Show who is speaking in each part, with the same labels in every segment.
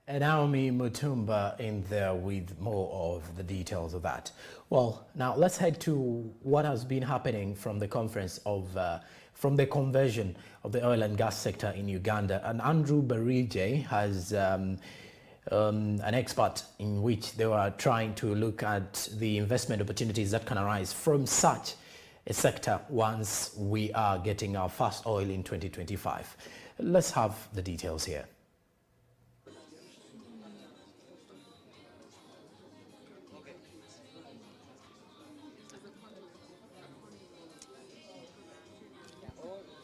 Speaker 1: And Naomi Mutumba in there with more of the details of that. Well, now let's head to what has been happening from the conference of, from the conversion of the oil and gas sector in Uganda. And Andrew Barije has an expert in which they were trying to look at the investment opportunities that can arise from such a sector once we are getting our first oil in 2025. Let's have the details here.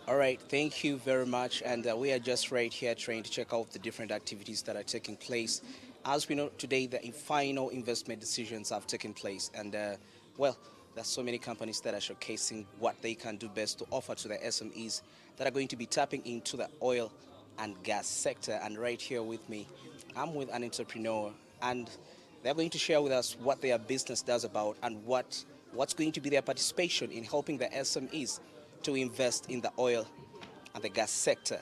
Speaker 2: All right, thank you very much. And we are just right here trying to check out the different activities that are taking place. As we know today, the final investment decisions have taken place. And well, there's so many companies that are showcasing what they can do best to offer to the SMEs that are going to be tapping into the oil and gas sector. And right here with me, I'm with an entrepreneur, and they're going to share with us what their business does about and what's going to be their participation in helping the SMEs to invest in the oil and the gas sector.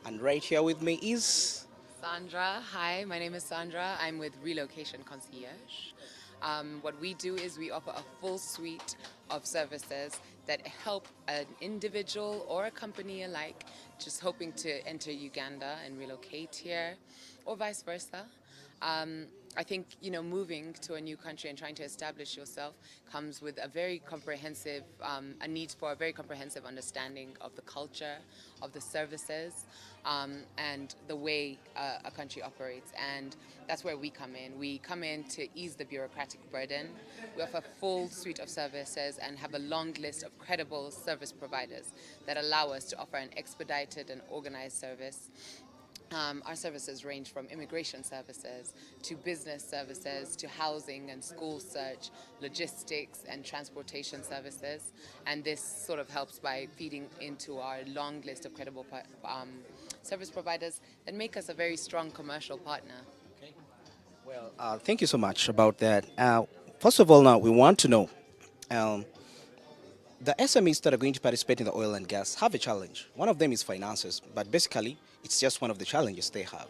Speaker 2: And right here with me is
Speaker 3: Sandra. Hi, my name is Sandra. I'm with Relocation Concierge. What we do is we offer a full suite of services that help an individual or a company alike just hoping to enter Uganda and relocate here, or vice versa. I think moving to a new country and trying to establish yourself comes with a very comprehensive, a need for a very comprehensive understanding of the culture, of the services, and the way a country operates. And that's where we come in. We come in to ease the bureaucratic burden. We offer a full suite of services and have a long list of credible service providers that allow us to offer an expedited and organized service. Our services range from immigration services to business services to housing and school search, logistics and transportation services. And this sort of helps by feeding into our long list of credible service providers that make us a very strong commercial partner.
Speaker 2: well. Thank you so much about that. First of all, now we want to know. Um, the SMEs that are going to participate in the oil and gas have a challenge. One of them is finances, but basically, it's just one of the challenges they have.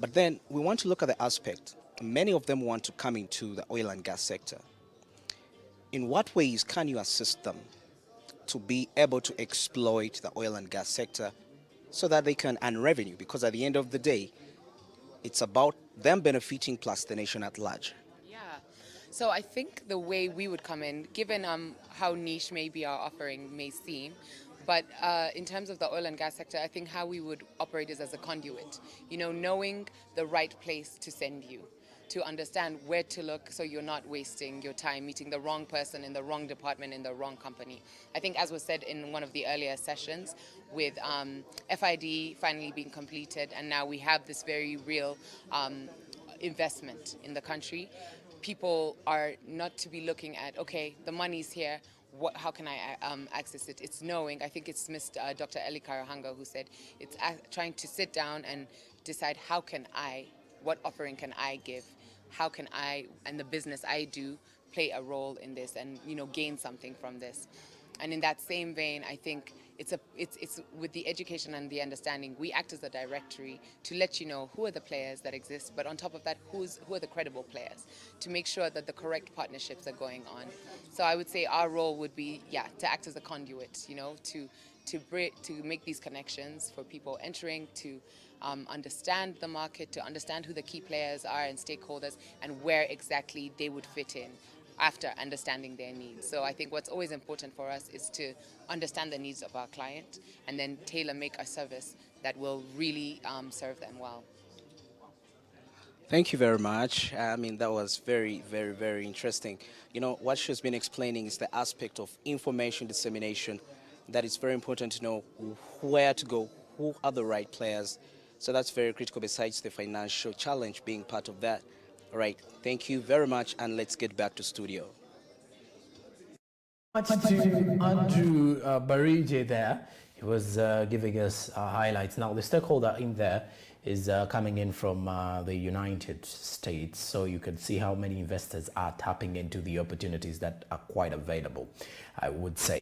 Speaker 2: But then we want to look at the aspect. Many of them want to come into the oil and gas sector. In what ways can you assist them to be able to exploit the oil and gas sector so that they can earn revenue? Because at the end of the day, it's about them benefiting plus the nation at large.
Speaker 3: Yeah. So I think the way we would come in, given how niche maybe our offering may seem, but in terms of the oil and gas sector, I think how we would operate is as a conduit. Knowing the right place to send you, to understand where to look so you're not wasting your time meeting the wrong person in the wrong department in the wrong company. I think, as was said in one of the earlier sessions, with FID finally being completed, and now we have this very real investment in the country. People are not to be looking at, okay, the money's here, how can I access it? It's knowing. I think it's Dr. Eli Karahanga who said it's trying to sit down and decide what offering can I give? How can I and the business I do play a role in this and gain something from this? And in that same vein, I think it's with the education and the understanding, we act as a directory to let you know who are the players that exist, but on top of that, who are the credible players, to make sure that the correct partnerships are going on. So I would say our role would be, to act as a conduit, to make these connections for people entering, to understand the market, to understand who the key players are and stakeholders, and where exactly they would fit in after understanding their needs. So I think what's always important for us is to understand the needs of our client and then tailor make a service that will really serve them well.
Speaker 2: Thank you very much. I mean, that was very, very, very interesting. What she's been explaining is the aspect of information dissemination that is very important to know where to go, who are the right players. So that's very critical besides the financial challenge being part of that. All right. Thank you very much. And let's get back to studio.
Speaker 1: Much to Andrew Barije there. He was giving us highlights. Now, the stakeholder in there is coming in from the United States, so you can see how many investors are tapping into the opportunities that are quite available, I would say.